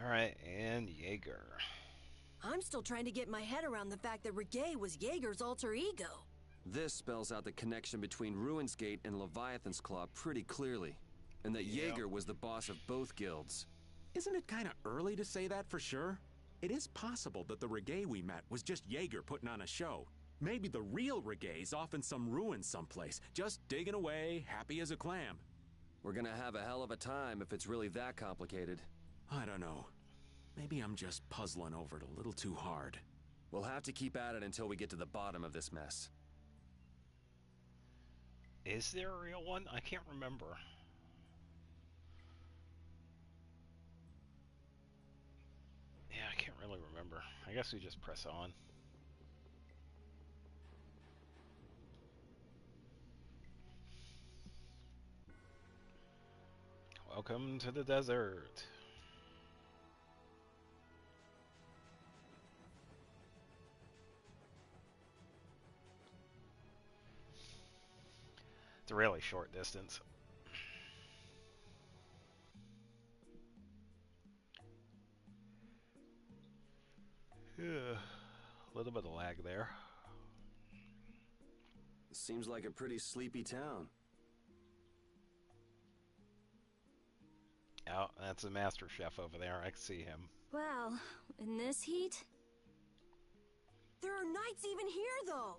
Alright, and Jaeger. I'm still trying to get my head around the fact that Reggae was Jaeger's alter ego. This spells out the connection between Ruin's Gate and Leviathan's Claw pretty clearly. And that Jaeger was the boss of both guilds. Isn't it kind of early to say that for sure? It is possible that the Reggae we met was just Jaeger putting on a show. Maybe the real Reggae's off in some ruins someplace, just digging away, happy as a clam. We're gonna have a hell of a time if it's really that complicated. I don't know. Maybe I'm just puzzling over it a little too hard. We'll have to keep at it until we get to the bottom of this mess. Is there a real one? I can't remember. Yeah, I can't really remember. I guess we just press on. Welcome to the desert. It's a really short distance. Yeah, a little bit of lag there. Seems like a pretty sleepy town. Oh, that's the master chef over there. I can see him. Well, in this heat? There are knights even here, though.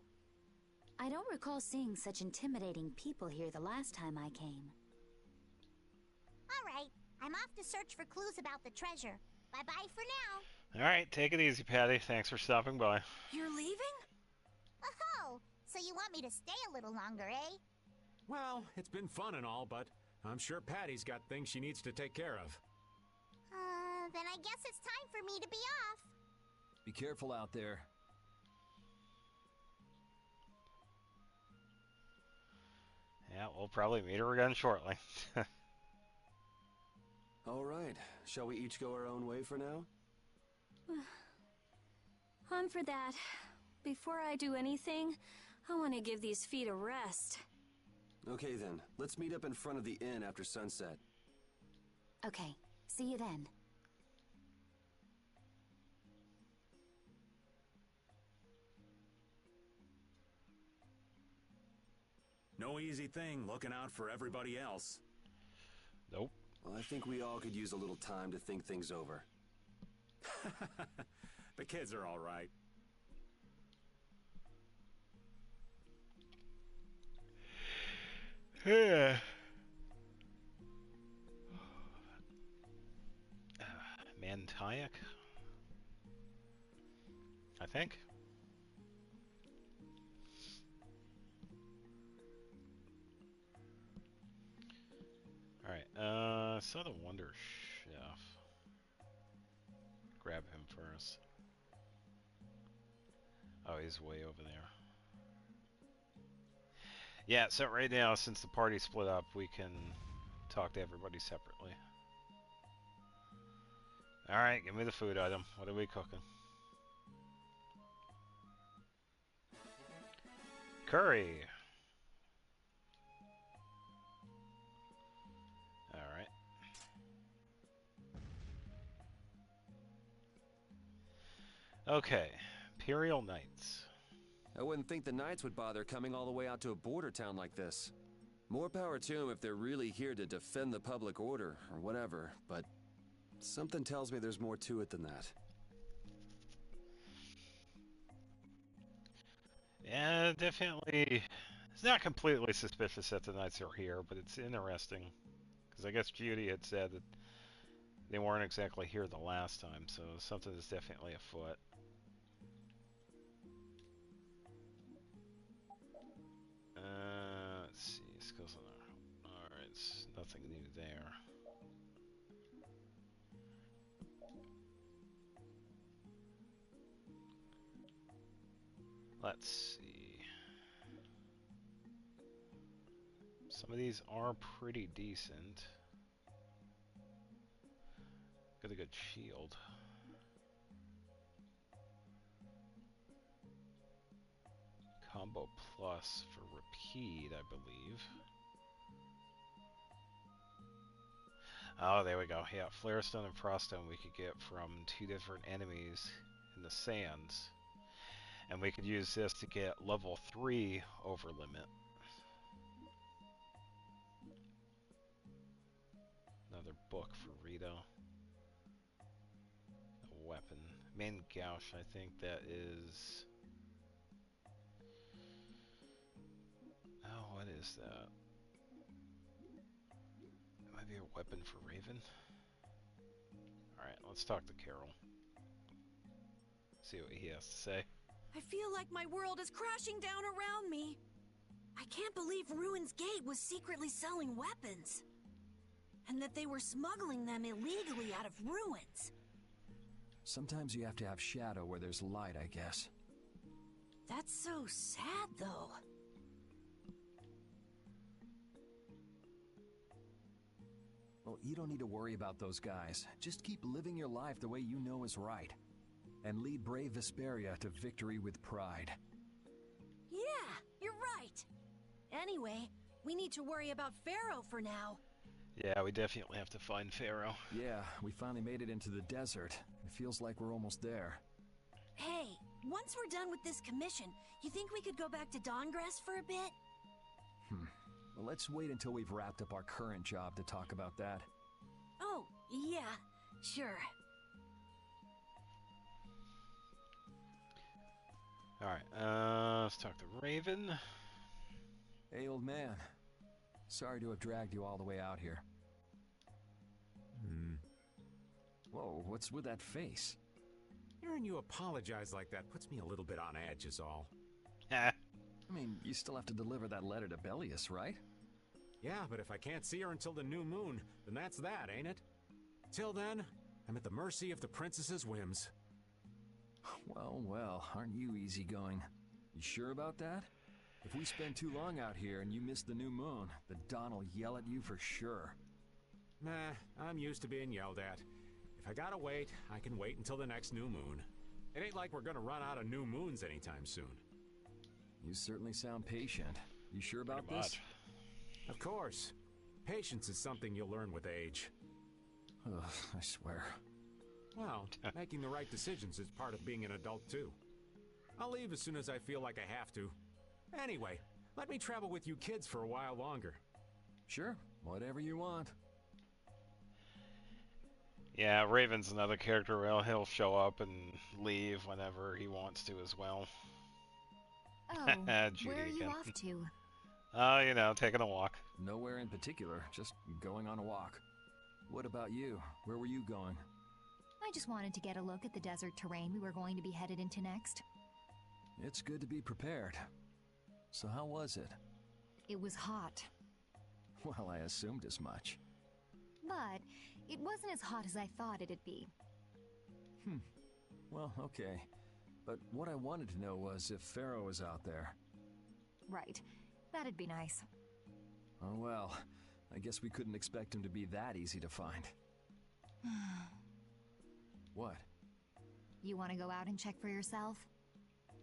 I don't recall seeing such intimidating people here the last time I came. All right, I'm off to search for clues about the treasure. Bye-bye for now. Alright, take it easy, Patty. Thanks for stopping by. You're leaving? Oh, so you want me to stay a little longer, eh? Well, it's been fun and all, but I'm sure Patty's got things she needs to take care of. Then I guess it's time for me to be off. Be careful out there. Yeah, we'll probably meet her again shortly. All right, shall we each go our own way for now? On for that. Before I do anything, I want to give these feet a rest. Okay then, let's meet up in front of the inn after sunset. Okay, see you then. No easy thing looking out for everybody else. Nope. Well, I think we all could use a little time to think things over. The kids are all right. Yeah. Mantayak? I think. Alright, saw the Wonder Chef. Grab him first. Oh, he's way over there. Yeah, so right now, since the party split up, we can talk to everybody separately. Alright, give me the food item. What are we cooking? Curry! Alright. Okay, Imperial Knights. I wouldn't think the Knights would bother coming all the way out to a border town like this. More power to them if they're really here to defend the public order, or whatever, but something tells me there's more to it than that. Yeah, definitely. It's not completely suspicious that the Knights are here, but it's interesting. Because I guess Judy had said that they weren't exactly here the last time, so something is definitely afoot. Let's see, skills on our... Alright, it's nothing new there. Let's see. Some of these are pretty decent. Got a good shield. Combo plus for repeat, I believe. Oh, there we go. Yeah, Flare Stone and Frost Stone we could get from 2 different enemies in the sands. And we could use this to get level 3 over limit. Another book for Rita. A weapon. Main Gouge, I think that is... Oh, what is that? It might be a weapon for Raven. Alright, let's talk to Carol. See what he has to say. I feel like my world is crashing down around me. I can't believe Ruin's Gate was secretly selling weapons. And that they were smuggling them illegally out of ruins. Sometimes you have to have shadow where there's light, I guess. That's so sad, though. Well, you don't need to worry about those guys. Just keep living your life the way you know is right. And lead brave Vesperia to victory with pride. Yeah, you're right. Anyway, we need to worry about Pharaoh for now. Yeah, we definitely have to find Pharaoh. Yeah, we finally made it into the desert. It feels like we're almost there. Hey, once we're done with this commission, you think we could go back to Dawngrass for a bit? Well, let's wait until we've wrapped up our current job to talk about that. Oh, yeah, sure. Alright, let's talk to Raven. Hey, old man. Sorry to have dragged you all the way out here. Whoa, what's with that face? Hearing you apologize like that puts me a little bit on edge is all. I mean, you still have to deliver that letter to Bellius, right? Yeah, but if I can't see her until the new moon, then that's that, ain't it? Till then, I'm at the mercy of the princess's whims. Well, well, aren't you easygoing? You sure about that? If we spend too long out here and you miss the new moon, the Dawn will yell at you for sure. Nah, I'm used to being yelled at. If I gotta wait, I can wait until the next new moon. It ain't like we're gonna run out of new moons anytime soon. You certainly sound patient. You sure about Pretty this? much. Of course. Patience is something you'll learn with age. Ugh, I swear. Well, making the right decisions is part of being an adult, too. I'll leave as soon as I feel like I have to. Anyway, let me travel with you kids for a while longer. Sure, whatever you want. Yeah, Raven's another character where he'll show up and leave whenever he wants to as well. Oh, Judy where are you again. off to? Oh, you know, taking a walk. Nowhere in particular, just going on a walk. What about you? Where were you going? I just wanted to get a look at the desert terrain we were going to be headed into next. It's good to be prepared. So how was it? It was hot, Well, I assumed as much. but it wasn't as hot as I thought it'd be. Well, okay. But what I wanted to know was if Pharaoh was out there. Right. That'd be nice. Oh well, I guess we couldn't expect him to be that easy to find. What? You want to go out and check for yourself?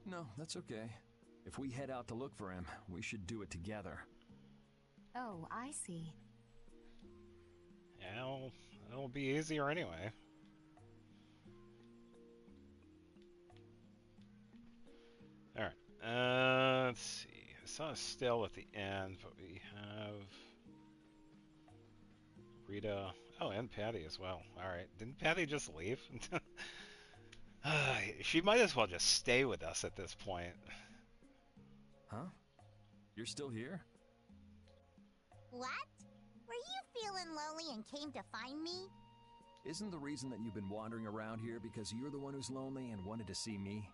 No, that's okay. If we head out to look for him, we should do it together. Oh, I see. Yeah, it'll be easier anyway. Alright, let's see. I saw a still at the end, but we have Rita. Oh, and Patty as well. Alright, didn't Patty just leave? She might as well just stay with us at this point. Huh? You're still here? What? Were you feeling lonely and came to find me? Isn't the reason that you've been wandering around here because you're the one who's lonely and wanted to see me?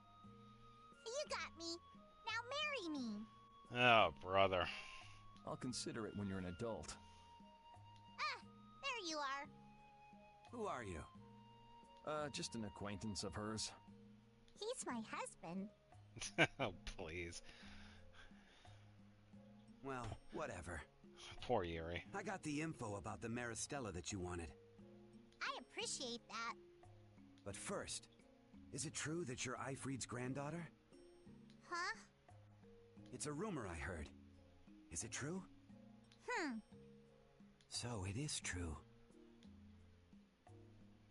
You got me. Now marry me. Oh, brother. I'll consider it when you're an adult. Ah, there you are. Who are you? Just an acquaintance of hers. He's my husband. Oh, please. Well, whatever. Poor Yuri. I got the info about the Maristella that you wanted. I appreciate that. But first, is it true that you're Eifried's granddaughter? Huh? It's a rumor I heard. Is it true? Hmm. So it is true.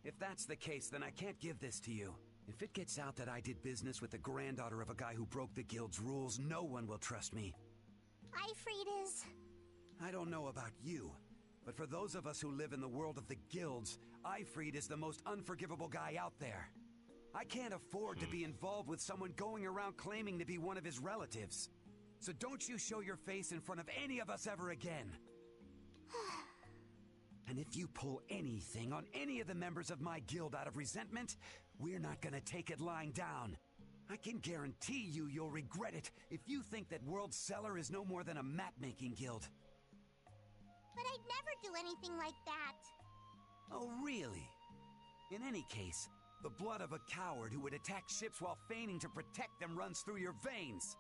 If that's the case, then I can't give this to you. If it gets out that I did business with the granddaughter of a guy who broke the guild's rules, no one will trust me. Ifrid is... I don't know about you, but for those of us who live in the world of the guilds, Ifrid is the most unforgivable guy out there. I can't afford to be involved with someone going around claiming to be one of his relatives. So don't you show your face in front of any of us ever again. And if you pull anything on any of the members of my guild out of resentment, we're not gonna take it lying down. I can guarantee you'll regret it if you think that World Cellar is no more than a map-making guild. But I'd never do anything like that. Oh, really? In any case, the blood of a coward who would attack ships while feigning to protect them runs through your veins.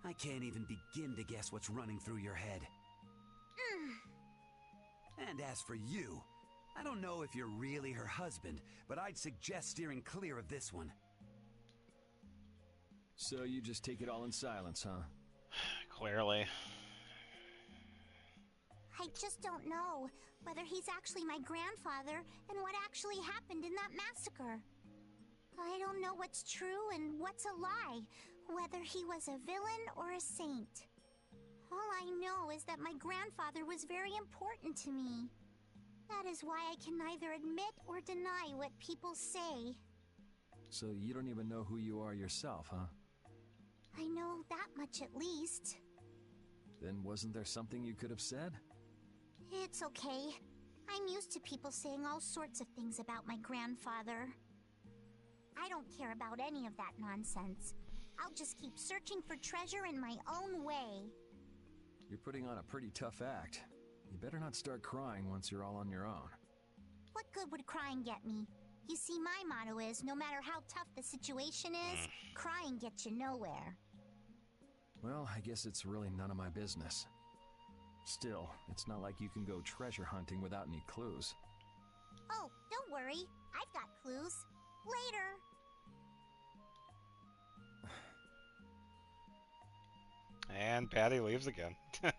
I can't even begin to guess what's running through your head. And as for you, I don't know if you're really her husband, but I'd suggest steering clear of this one. So you just take it all in silence, huh? Clearly. I just don't know whether he's actually my grandfather and what actually happened in that massacre. I don't know what's true and what's a lie, whether he was a villain or a saint. All I know is that my grandfather was very important to me. That is why I can neither admit or deny what people say. So you don't even know who you are yourself, huh? I know that much at least. Then wasn't there something you could have said? It's okay. I'm used to people saying all sorts of things about my grandfather. I don't care about any of that nonsense. I'll just keep searching for treasure in my own way. You're putting on a pretty tough act. You better not start crying once you're all on your own. What good would crying get me? You see, my motto is, no matter how tough the situation is, crying gets you nowhere. Well, I guess it's really none of my business. Still, it's not like you can go treasure hunting without any clues. Oh, don't worry. I've got clues. Later. And Patty leaves again. Ugh.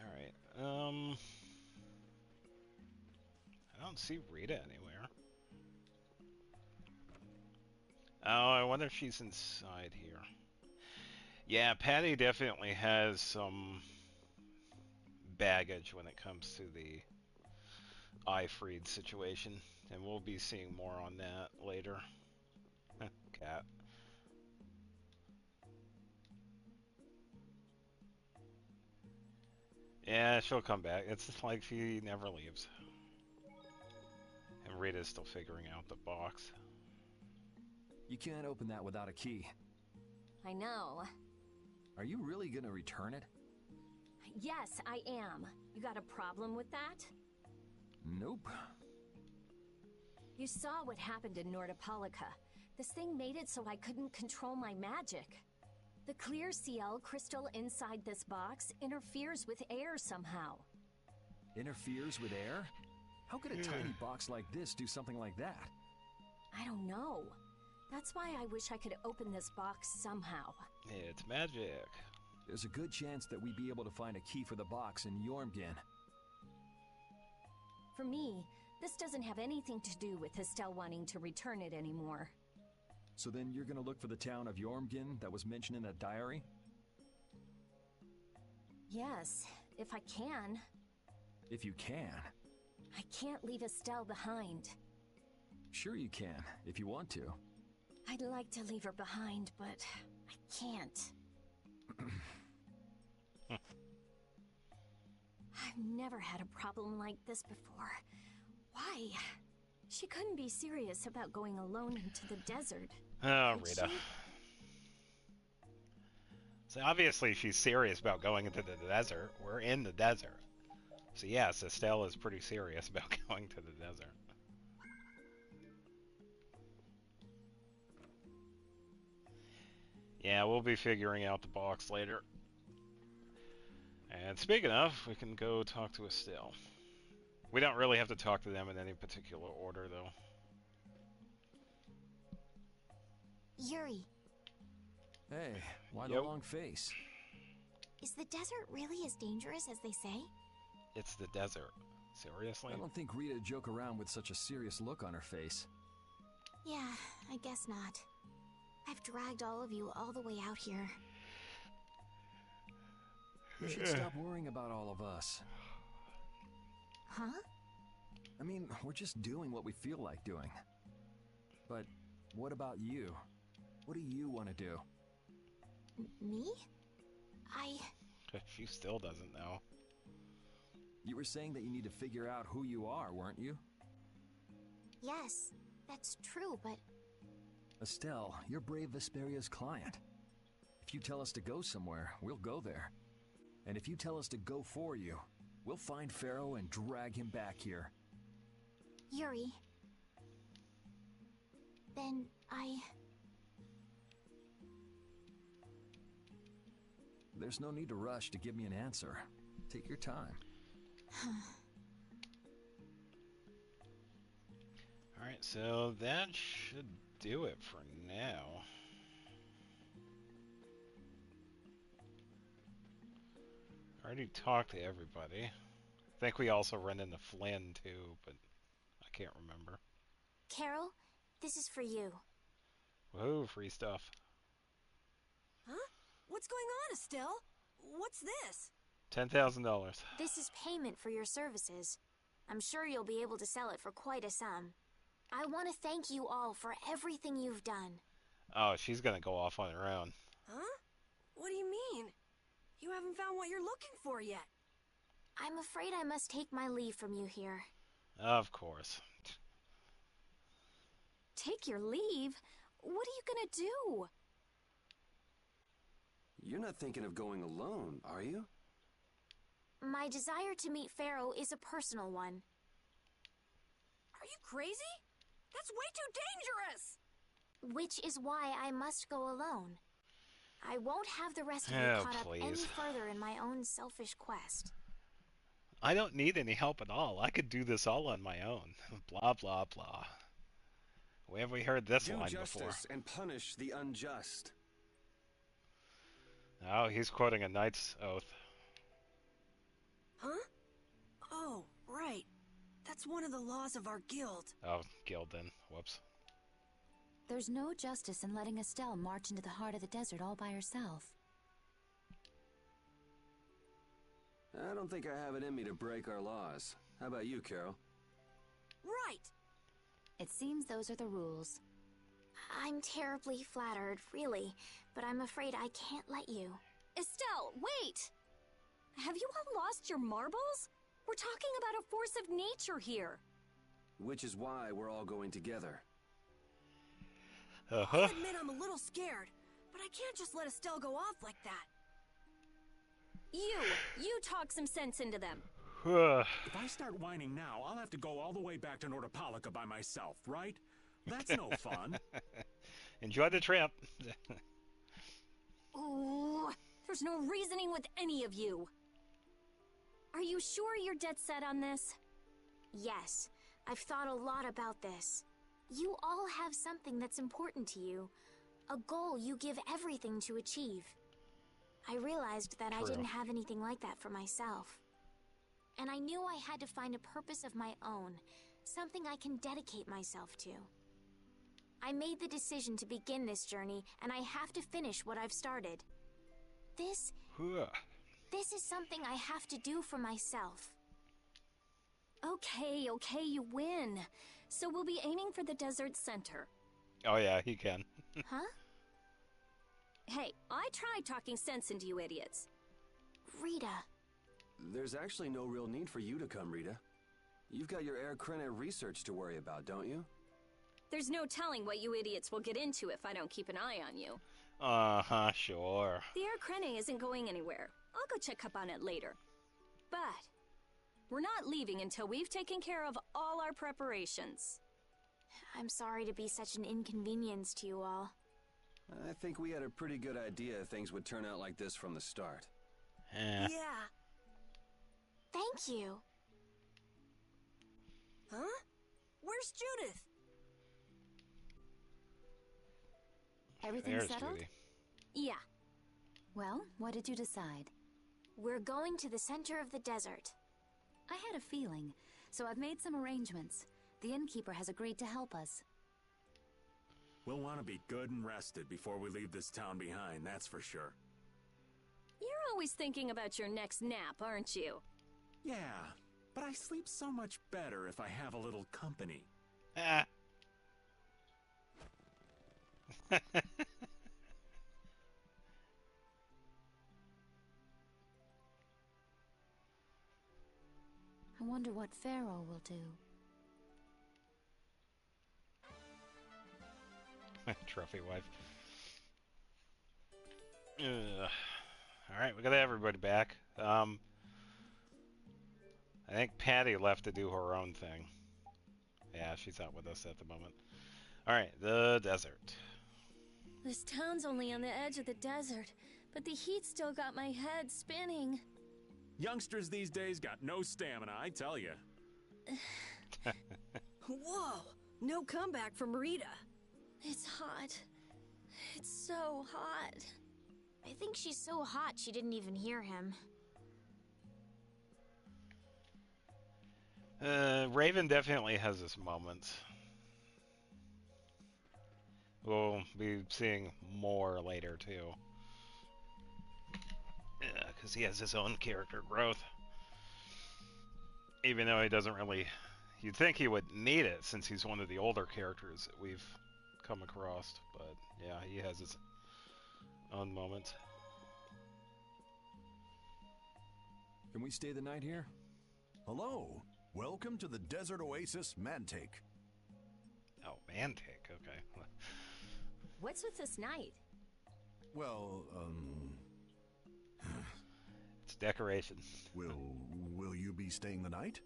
Alright, I don't see Rita anywhere. Oh, I wonder if she's inside here. Yeah, Patty definitely has some baggage when it comes to the Ifrid situation, and we'll be seeing more on that later. Cat. Yeah, she'll come back. It's like she never leaves. And Rita's still figuring out the box. You can't open that without a key. I know. Are you really gonna return it? Yes, I am. You got a problem with that? Nope. You saw what happened in Nordopolica. This thing made it so I couldn't control my magic. The clear CL crystal inside this box interferes with air somehow. Interferes with air? How could a tiny box like this do something like that? I don't know. That's why I wish I could open this box somehow. It's magic. There's a good chance that we'd be able to find a key for the box in Jormungand. For me, this doesn't have anything to do with Estelle wanting to return it anymore. So then you're gonna look for the town of Jormungand that was mentioned in that diary? Yes, if I can. If you can. I can't leave Estelle behind. Sure you can, if you want to. I'd like to leave her behind, but I can't. I've never had a problem like this before. Why? She couldn't be serious about going alone into the desert. Oh, could Rita. she? So obviously she's serious about going into the desert. We're in the desert. So yes, Estelle is pretty serious about going to the desert. Yeah, we'll be figuring out the box later. And speaking of, we can go talk to Estelle. We don't really have to talk to them in any particular order, though. Yuri. Hey, why the Yep. long face? Is the desert really as dangerous as they say? It's the desert. Seriously? I don't thinkRita'd joke around with such a serious look on her face. Yeah, I guess not. I've dragged all of you all the way out here. You should stop worrying about all of us. Huh? I mean, we're just doing what we feel like doing. But what about you? What do you want to do? Me? She still doesn't know. You were saying that you need to figure out who you are, weren't you? Yes, that's true, but Estelle, you're Brave Vesperia's client. If you tell us to go somewhere, we'll go there. And if you tell us to go for you, we'll find Pharaoh and drag him back here. Yuri. Then There's no need to rush to give me an answer. Take your time. Alright, so that should do it for now. I already talked to everybody. I think we also run into Flynn too, but I can't remember. Carol, this is for you. Woohoo, free stuff. Huh? What's going on, Estelle? What's this? $10,000. This is payment for your services. I'm sure you'll be able to sell it for quite a sum. I want to thank you all for everything you've done. Oh, she's gonna go off on her own. Huh? What do you mean? You haven't found what you're looking for yet. I'm afraid I must take my leave from you here. Of course. Take your leave? What are you gonna do? You're not thinking of going alone, are you? My desire to meet Pharaoh is a personal one. Are you crazy? That's way too dangerous! Which is why I must go alone. I won't have the rest of you Oh, caught up any please. further in my own selfish quest. I don't need any help at all. I could do this all on my own. Blah, blah, blah. Where have we heard this Do line justice before? and punish the unjust. Oh, he's quoting a knight's oath. Huh? Oh, right. That's one of the laws of our guild. Oh, Gildan. Whoops. There's no justice in letting Estelle march into the heart of the desert all by herself. I don't think I have it in me to break our laws. How about you, Carol? Right! It seems those are the rules. I'm terribly flattered, really, but I'm afraid I can't let you. Estelle, wait! Have you all lost your marbles? We're talking about a force of nature here. Which is why we're all going together. Uh-huh. I'll admit I'm a little scared, but I can't just let Estelle go off like that. You talk some sense into them. If I start whining now, I'll have to go all the way back to Nordopolica by myself, right? That's no fun. Enjoy the trip. Ooh, there's no reasoning with any of you. Are you sure you're dead set on this? Yes, I've thought a lot about this. You all have something that's important to you. A goal you give everything to achieve. I realized that I True. didn't have anything like that for myself. And I knew I had to find a purpose of my own, something I can dedicate myself to. I made the decision to begin this journey, and I have to finish what I've started. This is something I have to do for myself. Okay, you win. So we'll be aiming for the desert center. Oh yeah, he can. Huh? Hey, I tried talking sense into you idiots. Rita. There's actually no real need for you to come, Rita. You've got your Air Krena research to worry about, don't you? There's no telling what you idiots will get into if I don't keep an eye on you. Uh-huh, sure. The Air Krene isn't going anywhere. I'll go check up on it later. But we're not leaving until we've taken care of all our preparations. I'm sorry to be such an inconvenience to you all. I think we had a pretty good idea things would turn out like this from the start. Eh. Yeah. Thank you. Huh? Where's Judith? Everything There's settled? Judy. Yeah. Well, what did you decide? We're going to the center of the desert. I had a feeling, so I've made some arrangements. The innkeeper has agreed to help us. We'll want to be good and rested before we leave this town behind, that's for sure. You're always thinking about your next nap, aren't you? Yeah, but I sleep so much better if I have a little company. Ah. I wonder what Pharaoh will do. Trophy wife. Alright, we got everybody back. I think Patty left to do her own thing. Yeah, she's out with us at the moment. Alright, the desert. This town's only on the edge of the desert, but the heat still got my head spinning. Youngsters these days got no stamina, I tell you. Whoa! No comeback from Rita. It's hot. It's so hot. I think she's so hot she didn't even hear him. Raven definitely has his moments. We'll be seeing more later, too. Yeah, because he has his own character growth. Even though he doesn't really... You'd think he would need it, since he's one of the older characters that we've come across. But, yeah, he has his own moments. Can we stay the night here? Hello. Welcome to the Desert Oasis Mantake. Oh, Mantake, okay. What's with this night? Well, It's decoration. will you be staying the night?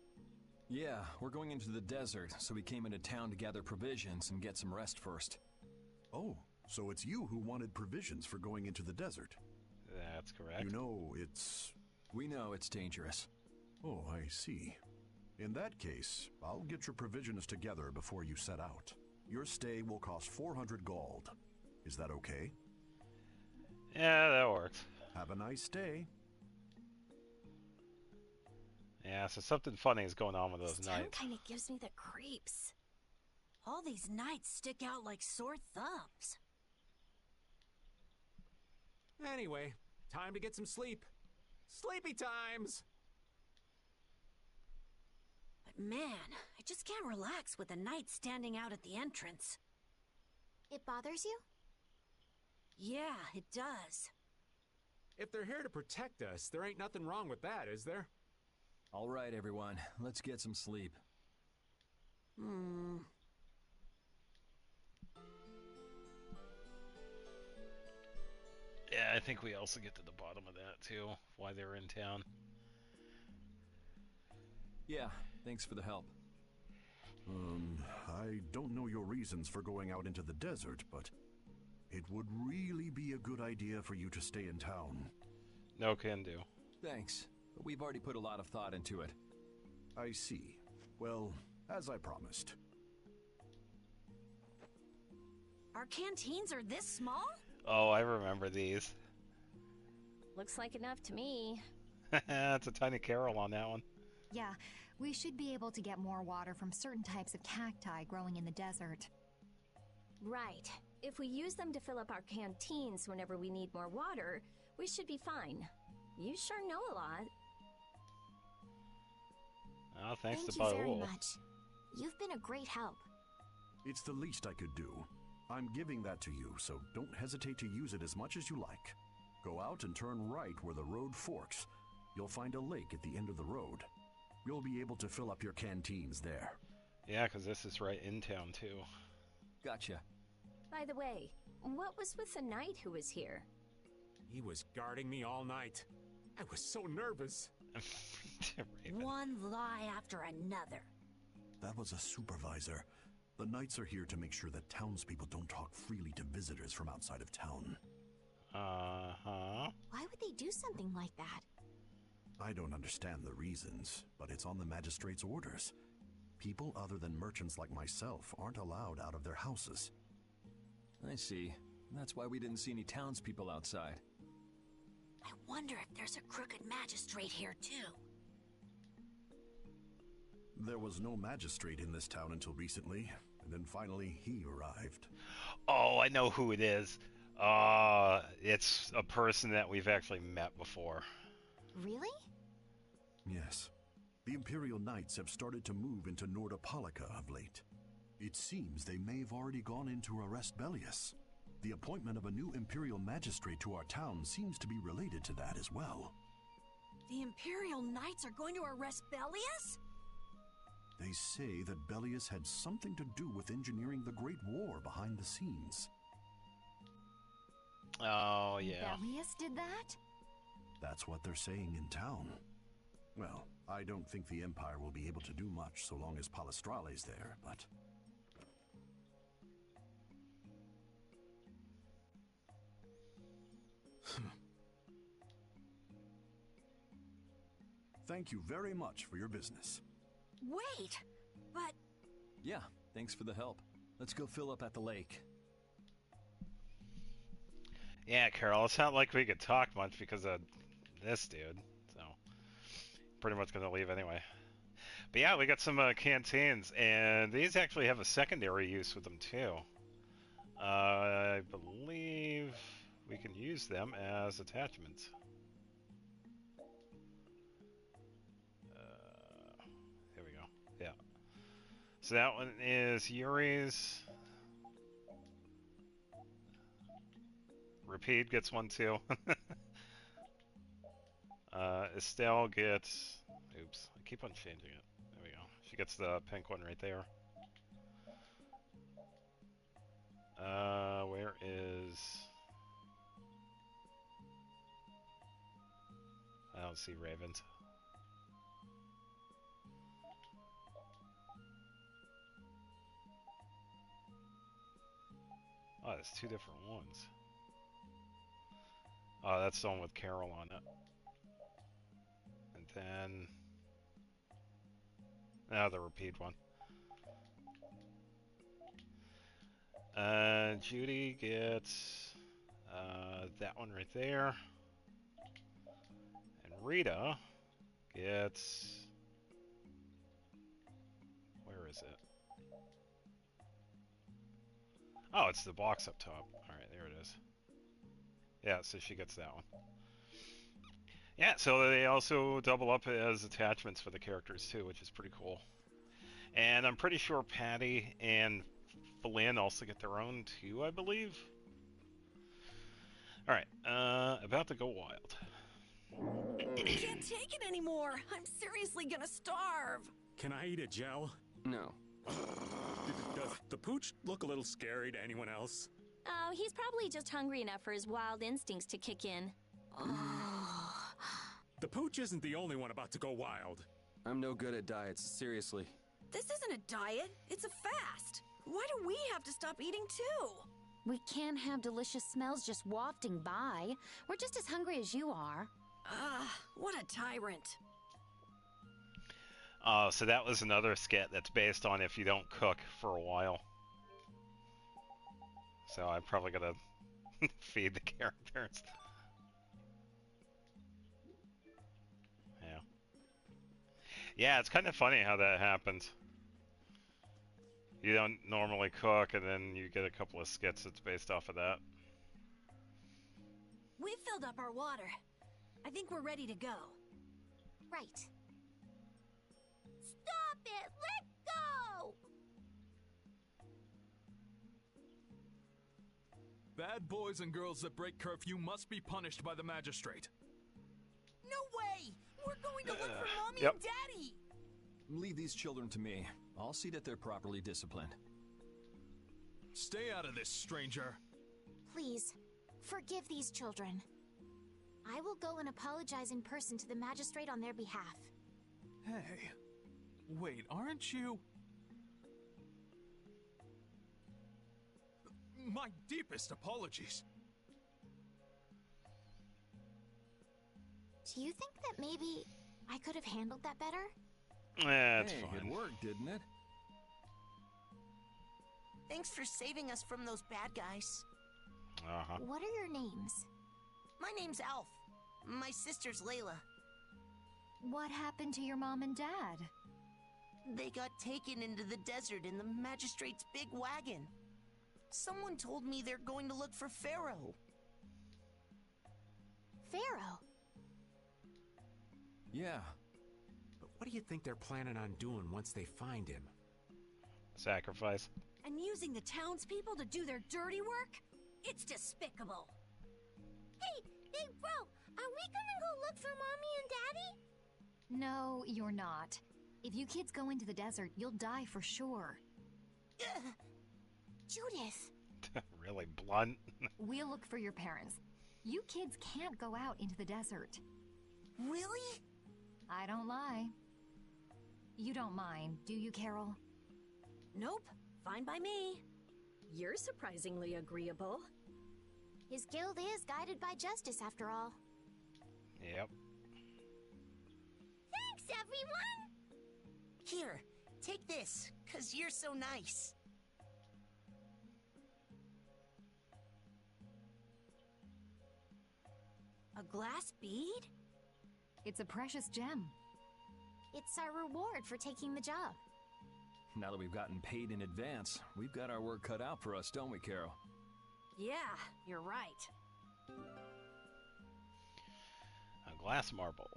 Yeah, we're going into the desert, so we came into town to gather provisions and get some rest first. Oh, so it's you who wanted provisions for going into the desert. That's correct. You know, it's... We know it's dangerous. Oh, I see. In that case, I'll get your provisions together before you set out. Your stay will cost 400 gold. Is that okay? Yeah, that works. Have a nice day. Yeah, so something funny is going on with those This town nights. kind of gives me the creeps. All these nights stick out like sore thumbs. Anyway, time to get some sleep. Sleepy times! But man, I just can't relax with the night standing out at the entrance. It bothers you? Yeah, it does. If they're here to protect us, there ain't nothing wrong with that, is there? All right, everyone, let's get some sleep. Yeah, I think we also get to the bottom of that, too. Why they're in town. Yeah, thanks for the help. I don't know your reasons for going out into the desert, but it would really be a good idea for you to stay in town. No can do. Thanks, but we've already put a lot of thought into it. I see. Well, as I promised. Our canteens are this small? Oh, I remember these. Looks like enough to me. It's a tiny carol on that one. Yeah, we should be able to get more water from certain types of cacti growing in the desert. Right. If we use them to fill up our canteens whenever we need more water, we should be fine. You sure know a lot. Oh, thanks Thank to you very Baul. much. You've been a great help. It's the least I could do. I'm giving that to you, so don't hesitate to use it as much as you like. Go out and turn right where the road forks. You'll find a lake at the end of the road. You'll be able to fill up your canteens there. Yeah, because this is right in town, too. Gotcha. By the way, what was with the knight who was here? He was guarding me all night. I was so nervous. Raven. One lie after another. That was a supervisor. The knights are here to make sure that townspeople don't talk freely to visitors from outside of town. Uh-huh. Why would they do something like that? I don't understand the reasons, but it's on the magistrate's orders. People other than merchants like myself aren't allowed out of their houses. I see. That's why we didn't see any townspeople outside. I wonder if there's a crooked magistrate here, too. There was no magistrate in this town until recently, and then finally he arrived. Oh, I know who it is. It's a person that we've actually met before. Really? Yes. The Imperial Knights have started to move into Nordopolica of late. It seems they may have already gone in to arrest Bellius. The appointment of a new Imperial Magistrate to our town seems to be related to that as well. The Imperial Knights are going to arrest Bellius? They say that Bellius had something to do with engineering the Great War behind the scenes. Oh, yeah. Bellius did that? That's what they're saying in town. Well, I don't think the Empire will be able to do much so long as Palestrale's there, but... Thank you very much for your business. Wait, but... Yeah, thanks for the help. Let's go fill up at the lake. Yeah, Carol, it's not like we could talk much because of this dude, so pretty much gonna leave anyway. But yeah, we got some canteens, and these actually have a secondary use with them too. I believe we can use them as attachments. Here we go. Yeah. So that one is Yuri's. Repeat gets one too. Estelle gets... Oops, I keep on changing it. There we go. She gets the pink one right there. Where is... I don't see Ravens. Oh, there's two different ones. Oh, that's the one with Carol on it. And then... now the repeat one. Judy gets that one right there. And Rita gets... where is it? Oh, it's the box up top. Alright, there it is. Yeah, so she gets that one. Yeah, so they also double up as attachments for the characters too, which is pretty cool. And I'm pretty sure Patty and Flynn also get their own too, I believe. Alright, about to go wild. I can't take it anymore. I'm seriously gonna starve. Can I eat a gel? No. Does the pooch look a little scary to anyone else? Oh, he's probably just hungry enough for his wild instincts to kick in. The pooch isn't the only one about to go wild. I'm no good at diets, seriously. This isn't a diet, it's a fast. Why do we have to stop eating too? We can't have delicious smells just wafting by. We're just as hungry as you are. What a tyrant. So that was another skit that's based on if you don't cook for a while. So I'm probably gonna feed the characters. Yeah. Yeah, it's kind of funny how that happens. You don't normally cook, and then you get a couple of skits that's based off of that. We've filled up our water. I think we're ready to go. Right. Stop it! Let go! Bad boys and girls that break curfew must be punished by the magistrate. No way! We're going to look for Mommy Yep. and Daddy! Leave these children to me. I'll see that they're properly disciplined. Stay out of this, stranger. Please, forgive these children. I will go and apologize in person to the magistrate on their behalf. Hey, wait, aren't you? My deepest apologies. Do you think that maybe I could have handled that better? That's hey, fine. it worked, didn't it? Thanks for saving us from those bad guys. Uh-huh. What are your names? My name's Alf. My sister's Layla. What happened to your mom and dad? They got taken into the desert in the magistrate's big wagon. Someone told me they're going to look for Pharaoh. Pharaoh? Yeah. But what do you think they're planning on doing once they find him? Sacrifice. And using the townspeople to do their dirty work? It's despicable. Hey, bro, are we gonna go look for Mommy and Daddy? No, you're not. If you kids go into the desert, you'll die for sure. Judith. Really blunt. We'll look for your parents. You kids can't go out into the desert. Really? I don't lie. You don't mind, do you, Carol? Nope. Fine by me. You're surprisingly agreeable. His guild is guided by justice, after all. Yep. Thanks, everyone! Here, take this, 'cause you're so nice. A glass bead? It's a precious gem. It's our reward for taking the job. Now that we've gotten paid in advance, we've got our work cut out for us, don't we, Carol? Yeah, you're right. A glass marble.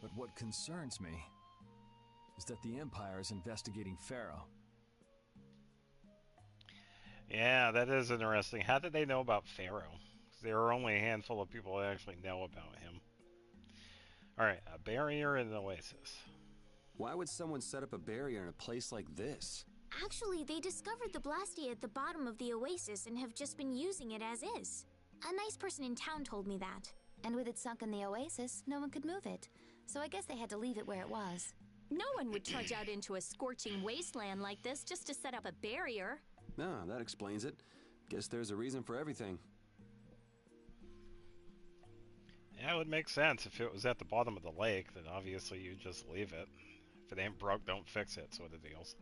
But what concerns me is that the Empire is investigating Pharaoh. Yeah, that is interesting. How did they know about Pharaoh? 'Cause there are only a handful of people that actually know about him. Alright, a barrier and an oasis. Why would someone set up a barrier in a place like this? Actually, they discovered the blastia at the bottom of the oasis and have just been using it as is. A nice person in town told me that. And with it sunk in the oasis, no one could move it. So I guess they had to leave it where it was. No one would trudge out into a scorching wasteland like this just to set up a barrier. Ah, that explains it. Guess there's a reason for everything. Yeah, it would make sense. If it was at the bottom of the lake, then obviously you'd just leave it. If it ain't broke, don't fix it, sort of deals.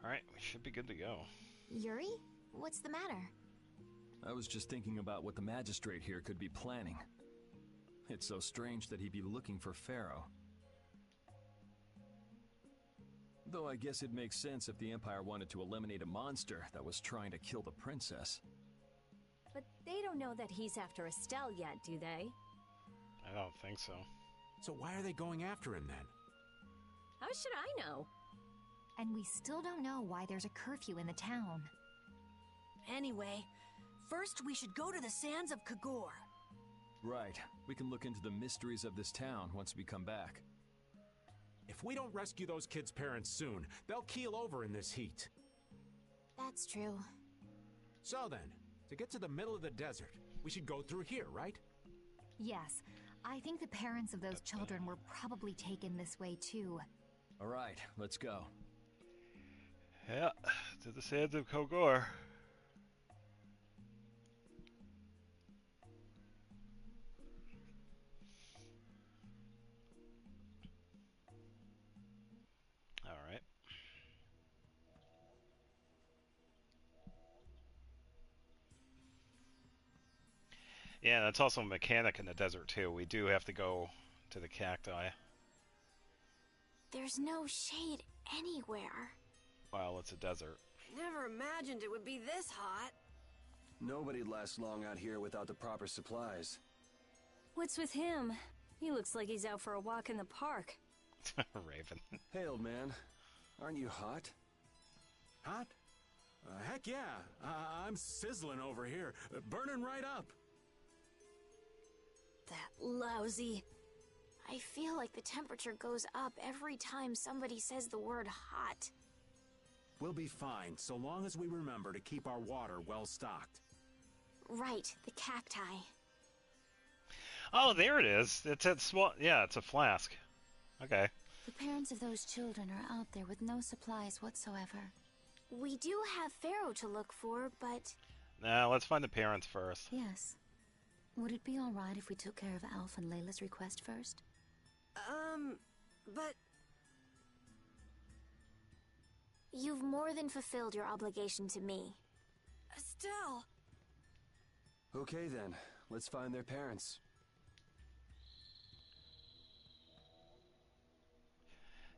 Alright, we should be good to go. Yuri? What's the matter? I was just thinking about what the magistrate here could be planning. It's so strange that he'd be looking for Pharaoh. Though I guess it makes sense if the Empire wanted to eliminate a monster that was trying to kill the princess. But they don't know that he's after Estelle yet, do they? I don't think so. So why are they going after him then? How should I know? And we still don't know why there's a curfew in the town. Anyway, first we should go to the sands of Kagor. Right. We can look into the mysteries of this town once we come back. If we don't rescue those kids' parents soon, they'll keel over in this heat. That's true. So then, to get to the middle of the desert, we should go through here, right? Yes, I think the parents of those children were probably taken this way too. All right, let's go. Yeah, to the sands of Kogor. Alright. Yeah, that's also a mechanic in the desert too. We do have to go to the cacti. There's no shade anywhere. Well, it's a desert. Never imagined it would be this hot. Nobody'd last long out here without the proper supplies. What's with him? He looks like he's out for a walk in the park. Raven. Hey, old man. Aren't you hot? Hot? Heck yeah. I'm sizzling over here. Burning right up. That lousy. I feel like the temperature goes up every time somebody says the word hot. We'll be fine, so long as we remember to keep our water well stocked. Right, the cacti. Oh, there it is. It's a small. Yeah, it's a flask. Okay. The parents of those children are out there with no supplies whatsoever. We do have Pharaoh to look for, but... Now, let's find the parents first. Yes. Would it be alright if we took care of Alf and Layla's request first? But... You've more than fulfilled your obligation to me. Estelle! Okay then, let's find their parents.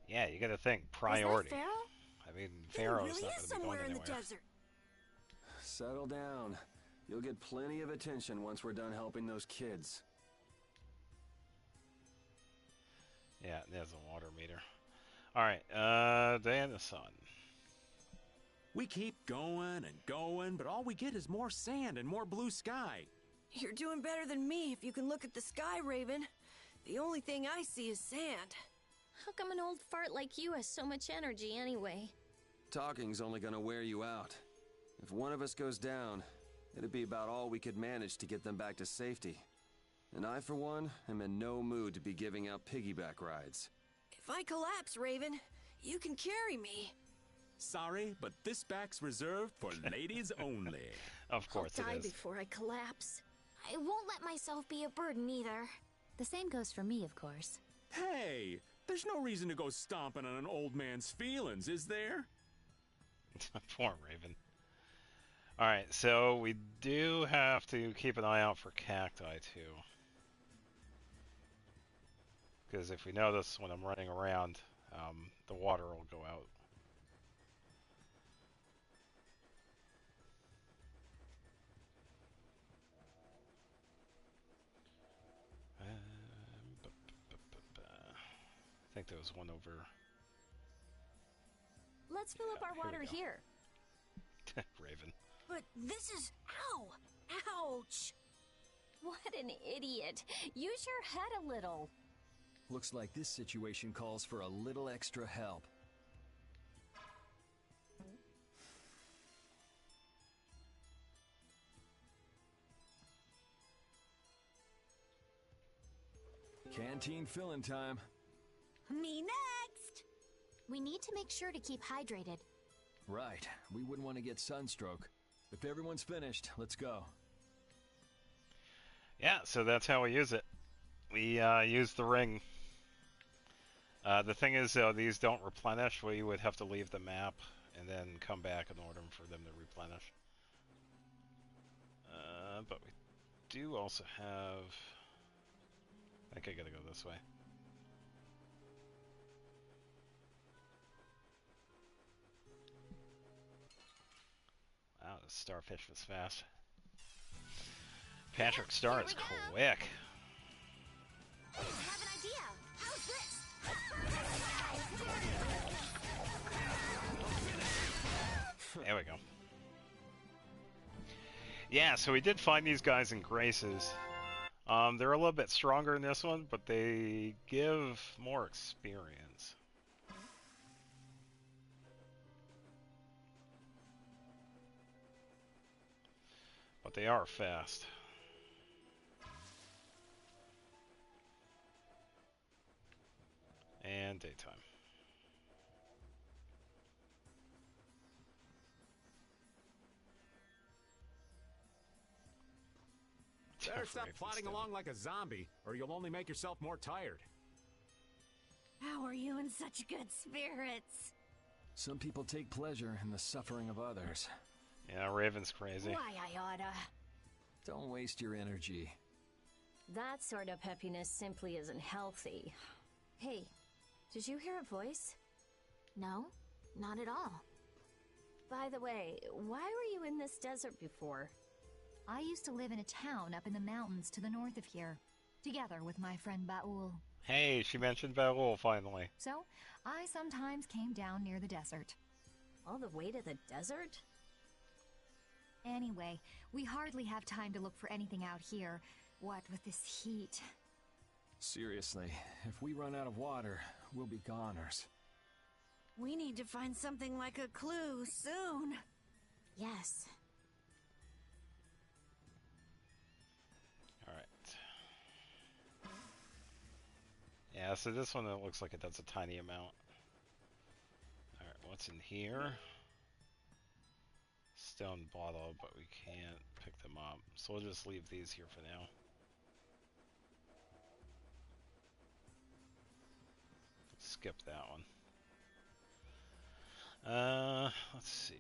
Yeah, you gotta think priority. Was that Pharaoh? I mean, He Pharaoh's really not is gonna be going somewhere in the anywhere. desert. Settle down. You'll get plenty of attention once we're done helping those kids. Yeah, there's a water meter. Alright, day in the sun. We keep going and going, but all we get is more sand and more blue sky. You're doing better than me if you can look at the sky, Raven. The only thing I see is sand. How come an old fart like you has so much energy anyway? Talking's only gonna wear you out. If one of us goes down, it'd be about all we could manage to get them back to safety. And I, for one, am in no mood to be giving out piggyback rides. If I collapse, Raven, you can carry me. Sorry, but this back's reserved for ladies only. Of course I'll die it is. before I collapse. I won't let myself be a burden either. The same goes for me, of course. Hey, there's no reason to go stomping on an old man's feelings, is there? Poor Raven. Alright, so we do have to keep an eye out for cacti too. Because if we notice when I'm running around, the water will go out. I think there was one over. Let's fill up our Here we water go. here. Raven. But this is... Ow! Ouch! What an idiot. Use your head a little. Looks like this situation calls for a little extra help. Canteen filling time. Me next! We need to make sure to keep hydrated. Right, we wouldn't want to get sunstroke. If everyone's finished, let's go. Yeah, so that's how we use it. We use the ring. The thing is, though, these don't replenish. We would have to leave the map and then come back in order for them to replenish. But we do also have... I think I gotta go this way. Wow, the starfish was fast. Patrick Star is quick. I have an idea. How's this? There we go. Yeah, so we did find these guys in Graces. They're a little bit stronger in this one, but they give more experience. But they are fast. And daytime. Better stop Raven's plodding down. along like a zombie, or you'll only make yourself more tired. How are you in such good spirits? Some people take pleasure in the suffering of others. Yeah, Raven's crazy. Why I oughta. Don't waste your energy. That sort of peppiness simply isn't healthy. Hey, did you hear a voice? No, not at all. By the way, why were you in this desert before? I used to live in a town up in the mountains to the north of here, together with my friend Baul. Hey, she mentioned Baul finally. So, I sometimes came down near the desert. All the way to the desert? Anyway, we hardly have time to look for anything out here, what with this heat. Seriously, if we run out of water, we'll be goners. We need to find something like a clue soon. Yes. Alright. Yeah, so this one, it looks like it does a tiny amount. Alright, what's in here? Stone bottle, but we can't pick them up. So we'll just leave these here for now. Skip that one. Let's see.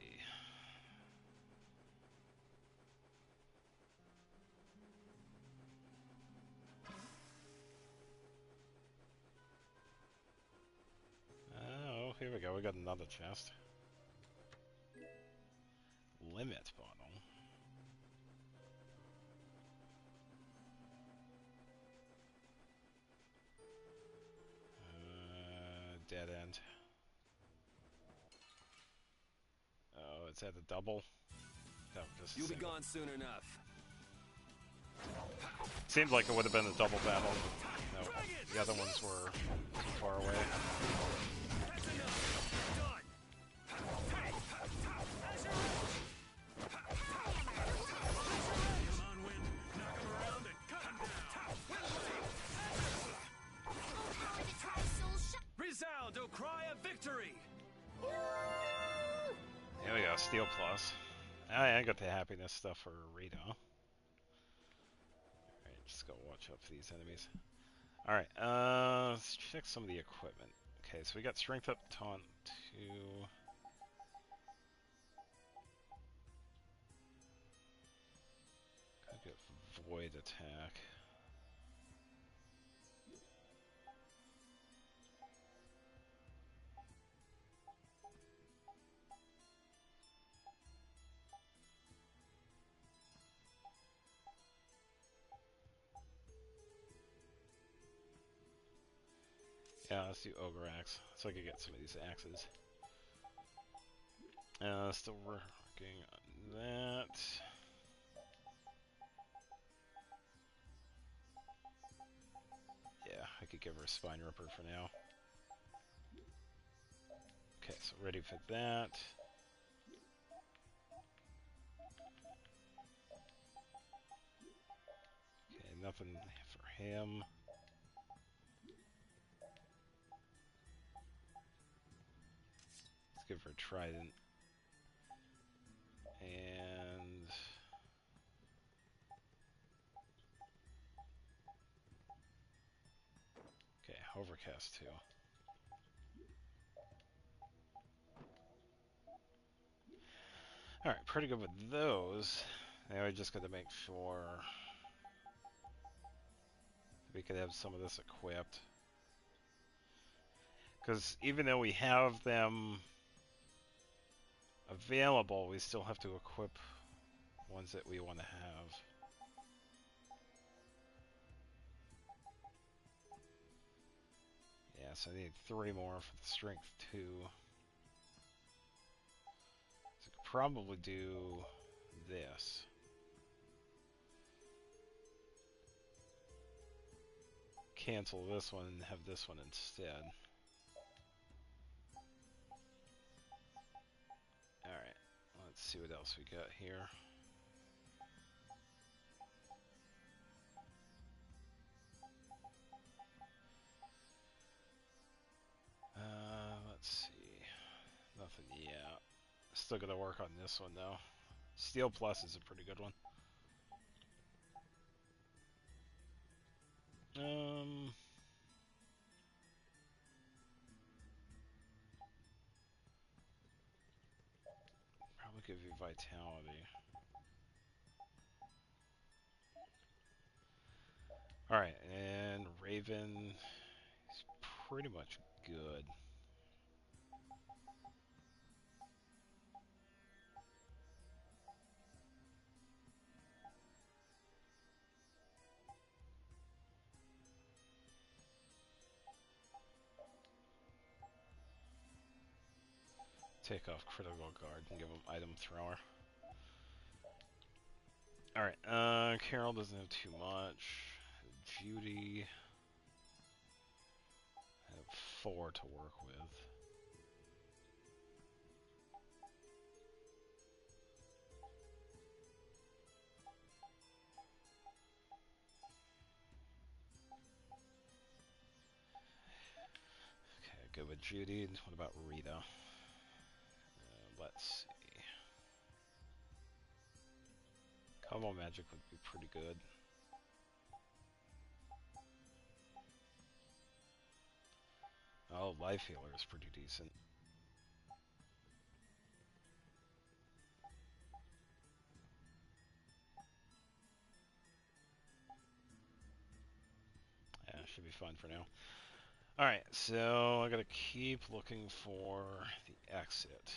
go, we got another chest. Limit bottle. Dead end. Oh, is that a double? No, just You'll be gone soon enough. Seemed like it would have been a double battle. No, the other ones were too far away. Resound, O cry of victory! There we go, Steel Plus. I got the happiness stuff for Rita. Alright, just go watch out for these enemies. Alright, let's check some of the equipment. Okay, so we got Strength Up, Taunt 2. Could get Void Attack. Yeah, let's do Ogre Axe, so I can get some of these axes. Still working on that. Yeah, I could give her a Spine Ripper for now. Okay, so ready for that. Okay, nothing for him. Let's give her a Trident. And okay, Overcast 2. Alright, pretty good with those. Now we just gotta make sure we could have some of this equipped. Because even though we have them available, we still have to equip ones that we want to have. Yeah, so I need 3 more for the Strength 2. So I could probably do this. Cancel this one and have this one instead. Alright, let's see what else we got here. Let's see. Nothing yet. Still gotta work on this one though. Steel Plus is a pretty good one. Probably give you Vitality. Alright, and Raven is pretty much good. Take off Critical Guard and give him Item Thrower. Alright, Carol doesn't have too much. Judy. I have 4 to work with. Okay, good with Judy. What about Rita? Let's see. Combo Magic would be pretty good. Oh, Life Healer is pretty decent. Yeah, should be fine for now. Alright, so I gotta keep looking for the exit.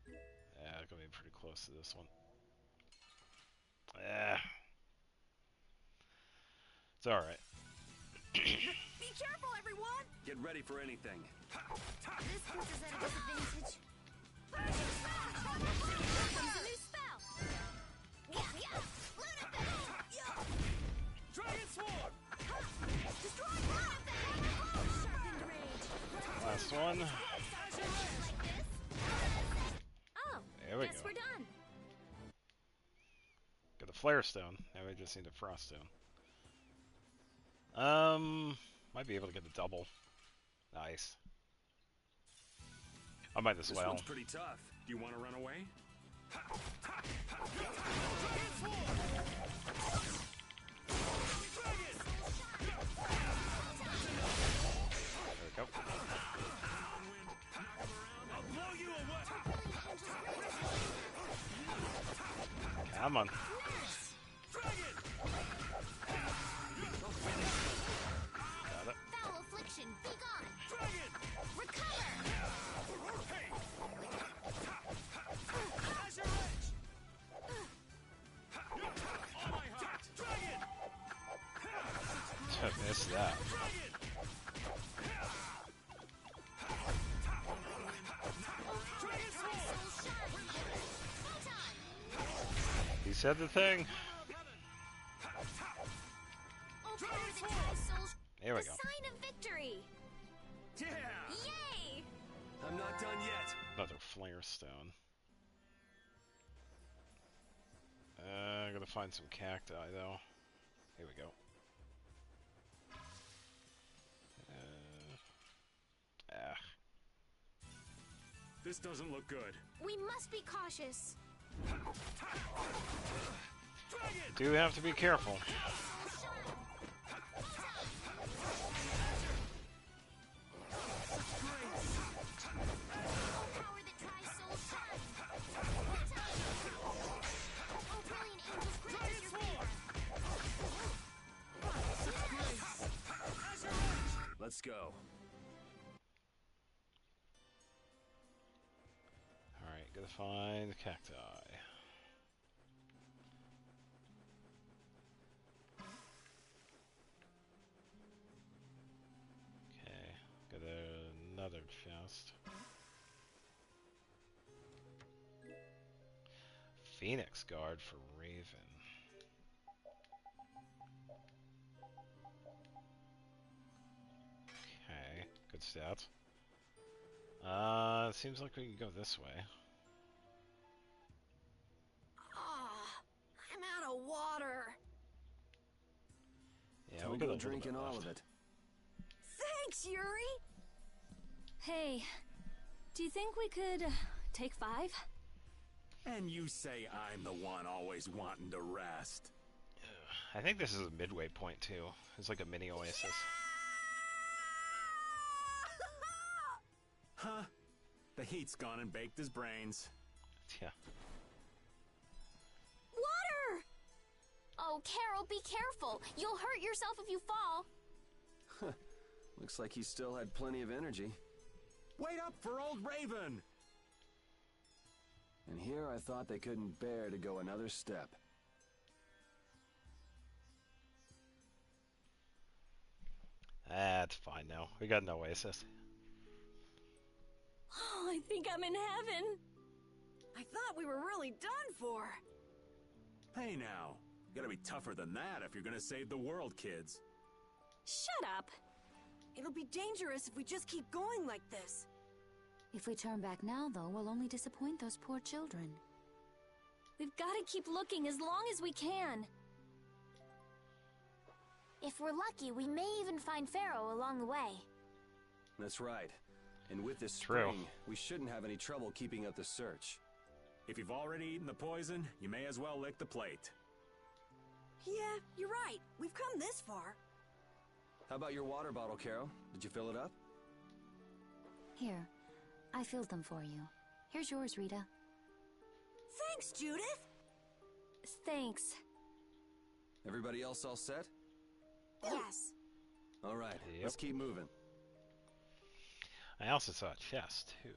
Yeah, I'm gonna be pretty close to this one. Yeah. It's alright. Be careful, everyone! Get ready for anything. This puts us at a disadvantage. Here comes a new spell! Dragon Sword! Destroy Lunafang! Sharpened rage! Last one. Oh, There we guess go. we're done. Got the Flare Stone. Now we just need a Frost Stone. Might be able to get a double. Nice. I might as This well. one's pretty tough. Do you want to run away? There we go. I'll blow you away! Come on. Got it. Foul affliction, be gone! Recover! Azure Edge! All my heart! Dragon! Missed that. Dragon Sword! He said the thing. Dragon Sword! There we The go. sign of victory. Yeah! Yay! I'm not done yet. Another Flare Stone. I gotta find some cacti though. Here we go. This doesn't look good. We must be cautious. Do have to be careful. Power that tries soul shine. Oh, brilliant angels, grant us your favor. Let's go. Alright, gotta find the cacti. Okay, got another chest. Phoenix Guard for Raven. Okay, good stats. It seems like we can go this way. Ah, I'm out of water. Yeah, Don't we got a go little drinking bit all left. of it. Thanks, Yuri! Hey, do you think we could take 5? And you say I'm the one always wanting to rest. I think this is a midway point too. It's like a mini oasis. Huh? The heat's gone and baked his brains. Yeah. Water! Oh, Carol, be careful. You'll hurt yourself if you fall. Looks like he still had plenty of energy. Wait up for old Raven! And here I thought they couldn't bear to go another step. That's fine now. We got an oasis. Oh, I think I'm in heaven. I thought we were really done for. Hey now, you gotta be tougher than that if you're gonna save the world, kids. Shut up. It'll be dangerous if we just keep going like this. If we turn back now, though, we'll only disappoint those poor children. We've got to keep looking as long as we can. If we're lucky, we may even find Pharaoh along the way. That's right. And with this True. spring, we shouldn't have any trouble keeping up the search. If you've already eaten the poison, you may as well lick the plate. Yeah, you're right. We've come this far. How about your water bottle, Carol? Did you fill it up? Here, I filled them for you. Here's yours, Rita. Thanks, Judith. Thanks. Everybody else all set? Yes. Let's keep moving. I also saw a chest, too.